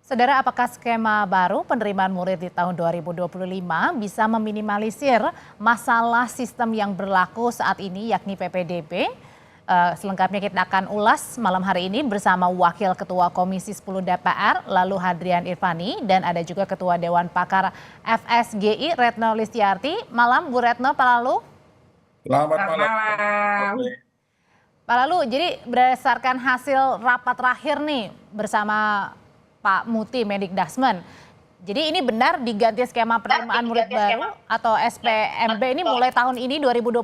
Saudara, apakah skema baru penerimaan murid di tahun 2025 bisa meminimalisir masalah sistem yang berlaku saat ini yakni PPDB? Selengkapnya kita akan ulas malam hari ini bersama Wakil Ketua Komisi 10 DPR, lalu Hadrian Irvani, dan ada juga Ketua Dewan Pakar FSGI, Retno Listiarti. Malam, Bu Retno, Pak Lalu. Selamat Selamat malam. malam. Pak Lalu, jadi berdasarkan hasil rapat terakhir nih bersama Pak Muti Mendikdasmen, jadi ini benar diganti skema penerimaan murid baru atau SPMB ini mulai tahun ini 2025?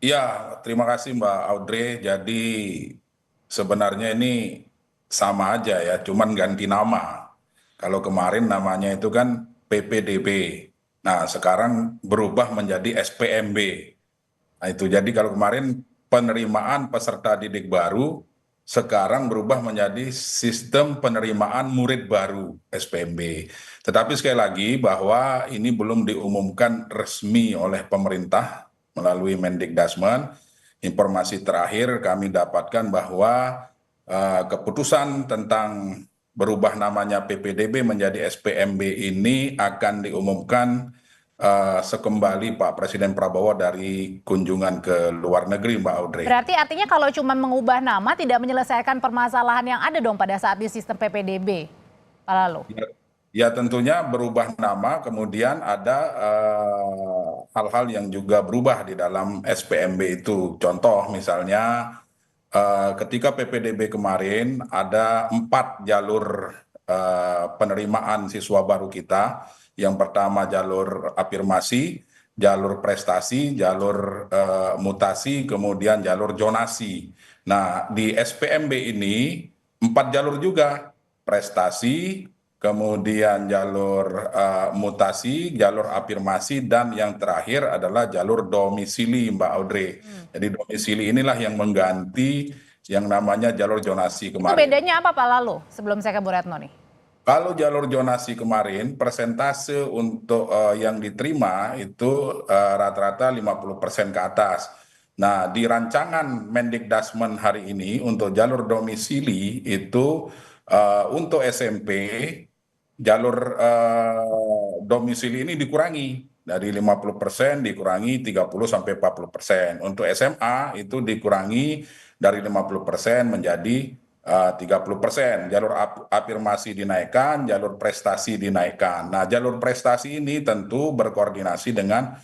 Ya, terima kasih Mbak Audrey. Jadi sebenarnya ini sama aja ya, cuman ganti nama. Kalau kemarin namanya itu kan PPDB. Nah, sekarang berubah menjadi SPMB. Nah, itu jadi kalau kemarin penerimaan peserta didik baru, sekarang berubah menjadi sistem penerimaan murid baru SPMB. Tetapi sekali lagi bahwa ini belum diumumkan resmi oleh pemerintah melalui Mendikdasmen. Informasi terakhir kami dapatkan bahwa keputusan tentang berubah namanya PPDB menjadi SPMB ini akan diumumkan sekembali Pak Presiden Prabowo dari kunjungan ke luar negeri, Mbak Audrey. Berarti artinya kalau cuma mengubah nama tidak menyelesaikan permasalahan yang ada dong pada saat di sistem PPDB, Pak Lalu. Ya tentunya berubah nama, kemudian ada hal-hal yang juga berubah di dalam SPMB itu. Contoh misalnya ketika PPDB kemarin ada 4 jalur penerimaan siswa baru kita. Yang pertama jalur afirmasi, jalur prestasi, jalur mutasi, kemudian jalur zonasi. Nah, di SPMB ini 4 jalur juga, prestasi, kemudian jalur mutasi, jalur afirmasi, dan yang terakhir adalah jalur domisili, Mbak Audrey. Jadi domisili inilah yang mengganti yang namanya jalur zonasi Itu kemarin. bedanya apa Pak Lalu sebelum saya ke Bu Retno nih? Kalau jalur zonasi kemarin, persentase untuk yang diterima itu rata-rata 50% ke atas. Nah, di rancangan Mendikdasmen hari ini untuk jalur domisili itu untuk SMP, jalur domisili ini dikurangi dari 50% dikurangi 30 sampai 40%. Untuk SMA itu dikurangi dari 50% menjadi 30%. Jalur afirmasi dinaikkan, jalur prestasi dinaikkan. Nah, jalur prestasi ini tentu berkoordinasi dengan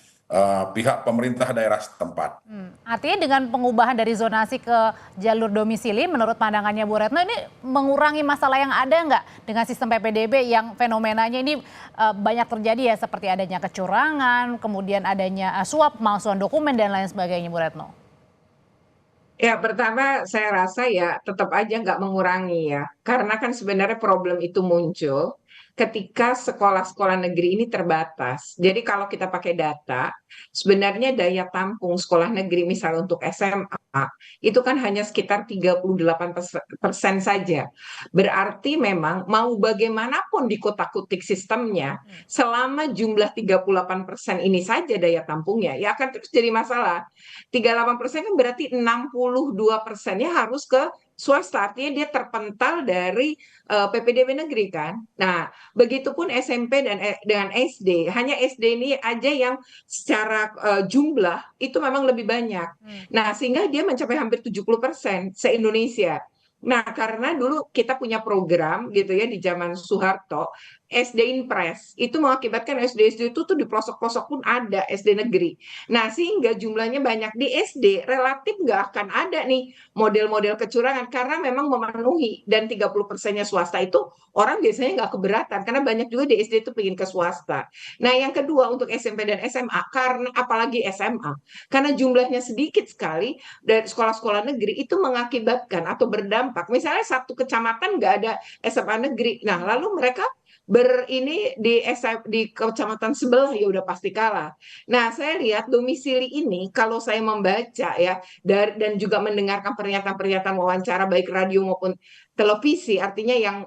pihak pemerintah daerah setempat. Artinya dengan pengubahan dari zonasi ke jalur domisili, menurut pandangannya Bu Retno ini mengurangi masalah yang ada nggak dengan sistem PPDB yang fenomenanya ini banyak terjadi ya, seperti adanya kecurangan, kemudian adanya suap, pemalsuan dokumen dan lain sebagainya, Bu Retno? Ya, pertama saya rasa ya tetap aja nggak mengurangi ya. Karena kan sebenarnya problem itu muncul ketika sekolah-sekolah negeri ini terbatas. Jadi kalau kita pakai data, sebenarnya daya tampung sekolah negeri misal untuk SMA itu kan hanya sekitar 38% saja. Berarti memang mau bagaimanapun dikotak-kutik sistemnya, selama jumlah 38% ini saja daya tampungnya, ya akan terus jadi masalah. 38% kan berarti 62%-nya harus ke swasta, artinya dia terpental dari PPDB negeri kan. Nah, begitupun SMP dan dengan SD, hanya SD ini aja yang secara jumlah itu memang lebih banyak. Nah, sehingga dia mencapai hampir 70% se-Indonesia. Nah, karena dulu kita punya program gitu ya di zaman Soeharto, SD Impres, itu mengakibatkan SD-SD itu tuh di pelosok-pelosok pun ada SD negeri. Nah, sehingga jumlahnya banyak di SD, relatif nggak akan ada nih model-model kecurangan karena memang memenuhi dan 30%-nya swasta itu orang biasanya nggak keberatan karena banyak juga di SD itu pengen ke swasta. Nah, yang kedua untuk SMP dan SMA, karena apalagi SMA, karena jumlahnya sedikit sekali dari sekolah-sekolah negeri itu mengakibatkan atau berdampak. Misalnya satu kecamatan nggak ada SMA negeri. Nah, lalu mereka ini di kecamatan sebelah ya udah pasti kalah. Nah, saya lihat domisili ini kalau saya membaca ya dan juga mendengarkan pernyataan-pernyataan wawancara baik radio maupun televisi, artinya yang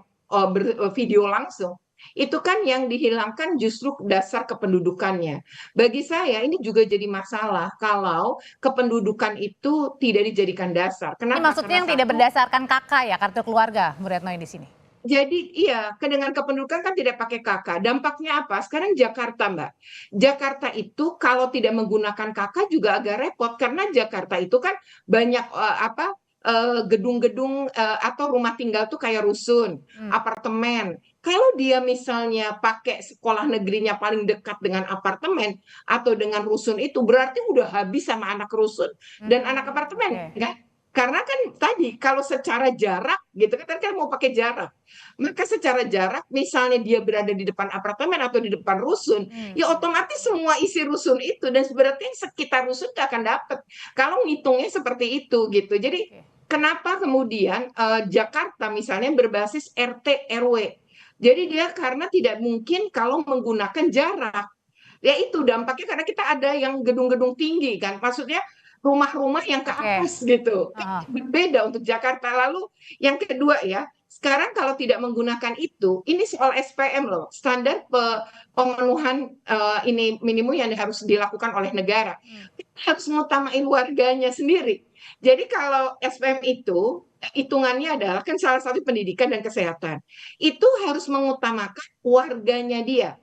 video langsung, itu kan yang dihilangkan justru dasar kependudukannya. Bagi saya ini juga jadi masalah kalau kependudukan itu tidak dijadikan dasar. Ini Kenapa? maksudnya Karena yang tidak satu, berdasarkan kakak ya, kartu keluarga, Bu Retno di sini. jadi iya, dengan kependudukan kan tidak pakai kakak. Dampaknya apa? Sekarang Jakarta, Mbak. Jakarta itu kalau tidak menggunakan kakak juga agak repot karena Jakarta itu kan banyak gedung-gedung atau rumah tinggal tuh kayak rusun, Hmm, apartemen. Kalau dia misalnya pakai sekolah negerinya paling dekat dengan apartemen atau dengan rusun itu berarti udah habis sama anak rusun dan anak oke. apartemen, kan? Karena kan tadi kalau secara jarak gitu kan mau pakai jarak. Maka secara jarak, misalnya dia berada di depan apartemen atau di depan rusun, Hmm, ya otomatis semua isi rusun itu dan sebenarnya sekitar rusun nggak akan dapat. Kalau ngitungnya seperti itu gitu. Jadi oke. kenapa kemudian Jakarta misalnya berbasis RT RW? Jadi dia karena tidak mungkin kalau menggunakan jarak. Ya itu dampaknya karena kita ada yang gedung-gedung tinggi kan. Maksudnya rumah-rumah yang ke Oke. atas gitu. Kan Heeh. berbeda untuk Jakarta. Lalu yang kedua ya, sekarang kalau tidak menggunakan itu, ini soal SPM loh, standar pemenuhan ini minimum yang harus dilakukan oleh negara. Hmm, Kita harus mengutamain warganya sendiri. Jadi kalau SPM itu hitungannya adalah kan salah satu pendidikan dan kesehatan. Itu harus mengutamakan warganya dia.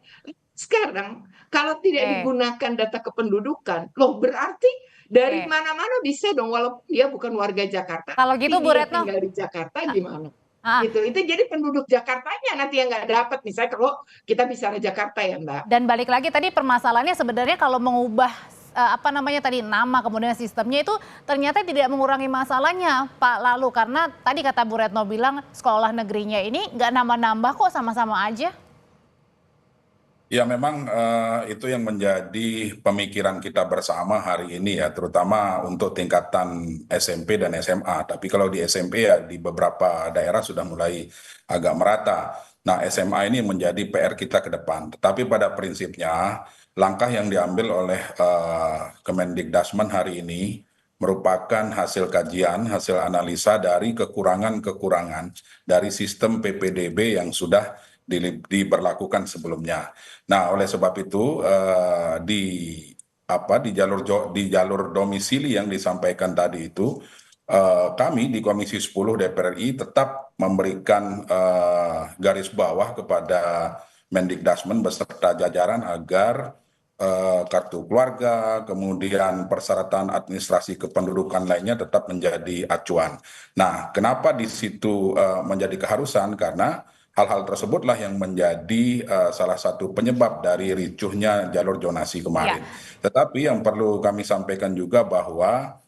Sekarang kalau tidak oke. digunakan data kependudukan, loh berarti dari Oke. mana-mana bisa dong walaupun dia bukan warga Jakarta, Kalau gitu tapi Bu dia Retno, tinggal di Jakarta gimana? ah, Gitu. Itu jadi penduduk Jakartanya nanti yang nggak dapat. Misalnya kalau kita bicara Jakarta ya Mbak. dan balik lagi tadi permasalahannya sebenarnya kalau mengubah apa namanya tadi nama kemudian sistemnya itu ternyata tidak mengurangi masalahnya Pak Lalu karena tadi kata Bu Retno bilang sekolah negerinya ini nggak nambah-nambah kok sama-sama aja. Ya memang itu yang menjadi pemikiran kita bersama hari ini ya, terutama untuk tingkatan SMP dan SMA. Tapi kalau di SMP ya di beberapa daerah sudah mulai agak merata. Nah SMA ini menjadi PR kita ke depan. Tetapi pada prinsipnya langkah yang diambil oleh Kemendikbudristek hari ini merupakan hasil kajian, hasil analisa dari kekurangan-kekurangan dari sistem PPDB yang sudah diberlakukan sebelumnya. Nah, oleh sebab itu di jalur domisili yang disampaikan tadi itu kami di Komisi 10 DPR RI tetap memberikan garis bawah kepada Mendikbudristek beserta jajaran agar kartu keluarga, kemudian persyaratan administrasi kependudukan lainnya tetap menjadi acuan. Nah, kenapa di situ menjadi keharusan? Karena hal-hal tersebutlah yang menjadi salah satu penyebab dari ricuhnya jalur zonasi Iya. kemarin. Tetapi yang perlu kami sampaikan juga bahwa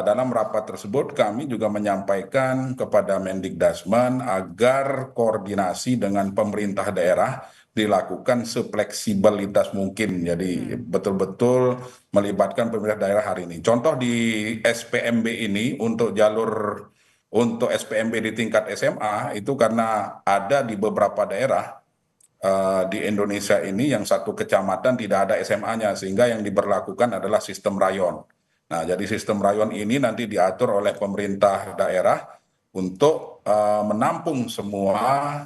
dalam rapat tersebut kami juga menyampaikan kepada Mendikbudristek agar koordinasi dengan pemerintah daerah dilakukan sefleksibilitas mungkin. Jadi betul-betul melibatkan pemerintah daerah hari ini. Contoh di SPMB ini untuk SPMB di tingkat SMA itu karena ada di beberapa daerah di Indonesia ini yang satu kecamatan tidak ada SMA-nya sehingga yang diberlakukan adalah sistem rayon. Nah, jadi sistem rayon ini nanti diatur oleh pemerintah daerah untuk menampung semua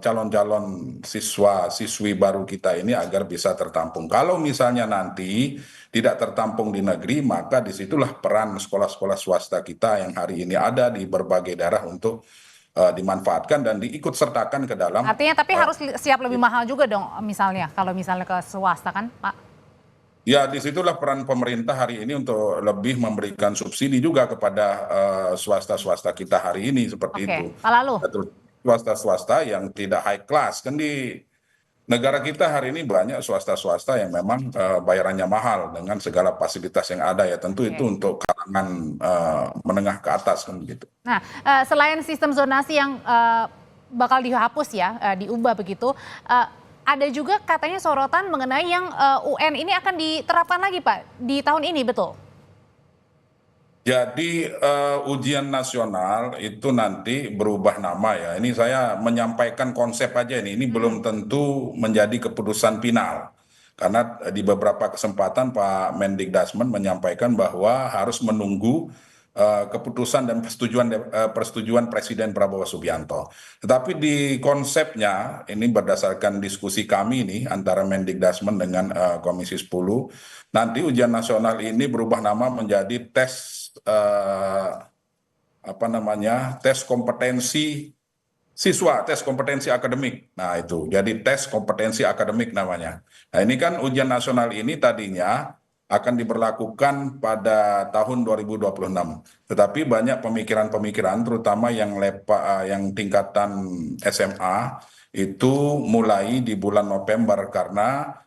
calon-calon siswa-siswi baru kita ini agar bisa tertampung. Kalau misalnya nanti tidak tertampung di negeri, maka disitulah peran sekolah-sekolah swasta kita yang hari ini ada di berbagai daerah untuk dimanfaatkan dan diikut sertakan ke dalam. Artinya tapi harus siap lebih mahal juga dong misalnya kalau misalnya ke swasta kan Pak. Ya, disitulah peran pemerintah hari ini untuk lebih memberikan subsidi juga kepada swasta-swasta kita hari ini seperti Oke, itu. Pak Lalu. Terus swasta-swasta yang tidak high class kan di negara kita hari ini banyak swasta-swasta yang memang bayarannya mahal dengan segala fasilitas yang ada ya tentu itu Oke. untuk kalangan menengah ke atas kan begitu. Nah, selain sistem zonasi yang bakal dihapus ya, diubah begitu, ada juga katanya sorotan mengenai yang UN ini akan diterapkan lagi Pak di tahun ini, betul? Jadi ujian nasional itu nanti berubah nama ya. Ini saya menyampaikan konsep aja ini belum tentu menjadi keputusan final. Karena di beberapa kesempatan Pak Mendikbudristek menyampaikan bahwa harus menunggu keputusan dan persetujuan Presiden Prabowo Subianto. Tetapi di konsepnya ini berdasarkan diskusi kami nih antara Mendikbudrismen dengan Komisi 10, nanti ujian nasional ini berubah nama menjadi tes tes kompetensi siswa, tes kompetensi akademik. Nah itu, jadi tes kompetensi akademik namanya. Nah ini kan ujian nasional ini tadinya akan diberlakukan pada tahun 2026. Tetapi banyak pemikiran-pemikiran, terutama yang tingkatan SMA, itu mulai di bulan November karena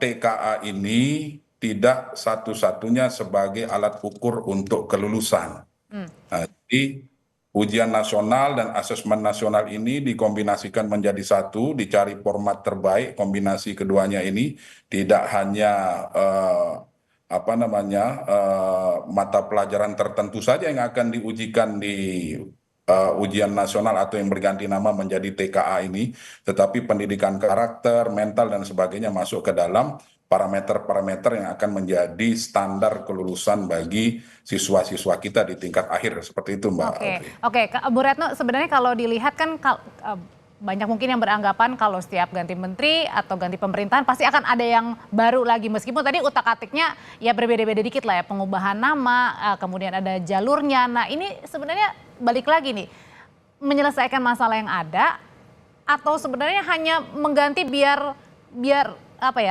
TKA ini tidak satu-satunya sebagai alat ukur untuk kelulusan. Nah, jadi ujian nasional dan asesmen nasional ini dikombinasikan menjadi satu, dicari format terbaik, kombinasi keduanya ini tidak hanya mata pelajaran tertentu saja yang akan diujikan di ujian nasional atau yang berganti nama menjadi TKA ini, tetapi pendidikan karakter, mental dan sebagainya masuk ke dalam parameter-parameter yang akan menjadi standar kelulusan bagi siswa-siswa kita di tingkat akhir, seperti itu Mbak Audrey. Oke, Bu Retno, sebenarnya kalau dilihat kan banyak mungkin yang beranggapan kalau setiap ganti menteri atau ganti pemerintahan pasti akan ada yang baru lagi, meskipun tadi utak-atiknya ya berbeda-beda dikit lah ya, pengubahan nama, kemudian ada jalurnya. Nah ini sebenarnya balik lagi nih, menyelesaikan masalah yang ada atau sebenarnya hanya mengganti biar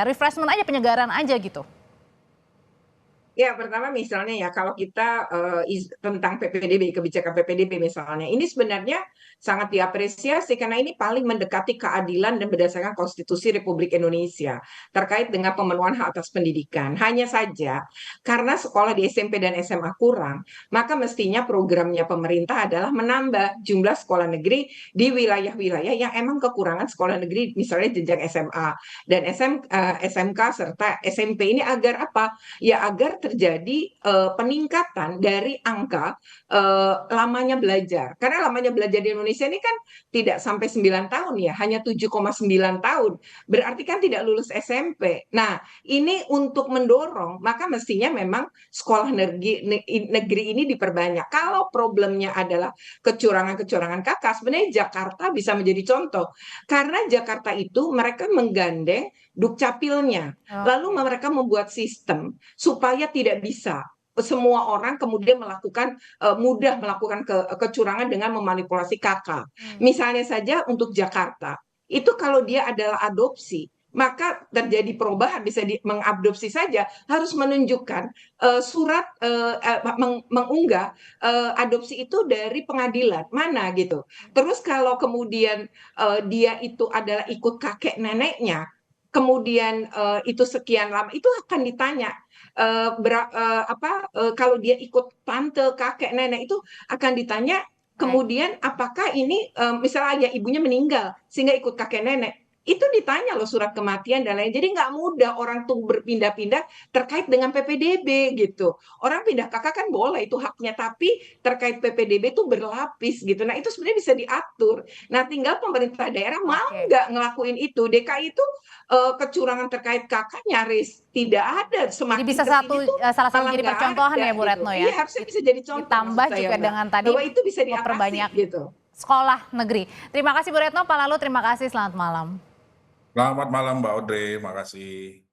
refreshment aja, penyegaran aja gitu? Ya, pertama misalnya ya kalau kita tentang PPDB, kebijakan PPDB misalnya, ini sebenarnya sangat diapresiasi karena ini paling mendekati keadilan dan berdasarkan Konstitusi Republik Indonesia terkait dengan pemenuhan hak atas pendidikan. Hanya saja karena sekolah di SMP dan SMA kurang, maka mestinya programnya pemerintah adalah menambah jumlah sekolah negeri di wilayah-wilayah yang emang kekurangan sekolah negeri, misalnya jenjang SMA dan SMK serta SMP ini agar apa? Ya agar terjadi peningkatan dari angka lamanya belajar. Karena lamanya belajar di Indonesia ini kan tidak sampai 9 tahun ya, hanya 7,9 tahun. Berarti kan tidak lulus SMP. Nah, ini untuk mendorong, maka mestinya memang sekolah negeri ini diperbanyak. Kalau problemnya adalah kecurangan-kecurangan kakak, sebenarnya Jakarta bisa menjadi contoh. Karena Jakarta itu mereka menggandeng Dukcapilnya. Lalu mereka membuat sistem supaya tidak bisa semua orang kemudian mudah melakukan kecurangan dengan memanipulasi kakak. Misalnya saja untuk Jakarta, itu kalau dia adalah adopsi, maka terjadi perubahan bisa mengadopsi saja harus menunjukkan surat mengunggah adopsi itu dari pengadilan mana gitu. Terus kalau kemudian dia itu adalah ikut kakek neneknya, kemudian itu sekian lama, itu akan ditanya kalau dia ikut tante, kakek, nenek itu akan ditanya kemudian apakah ini misalnya ibunya meninggal sehingga ikut kakek nenek. Itu ditanya loh surat kematian dan lain. Jadi nggak mudah orang tuh berpindah-pindah terkait dengan PPDB gitu. Orang pindah kakak kan boleh, itu haknya. Tapi terkait PPDB itu berlapis gitu. Nah itu sebenarnya bisa diatur. Nah tinggal pemerintah daerah mau nggak ngelakuin itu. DKI itu kecurangan terkait kakak nyaris tidak ada. Semakin jadi bisa salah satu jadi percontohan ya Bu Retno ya? Iya harusnya bisa jadi contoh. Ditambah juga dengan tadi bahwa itu bisa memperbanyak gitu. Sekolah negeri. Terima kasih Bu Retno, Pak Lalu terima kasih, selamat malam. Selamat malam Mbak Audrey, makasih.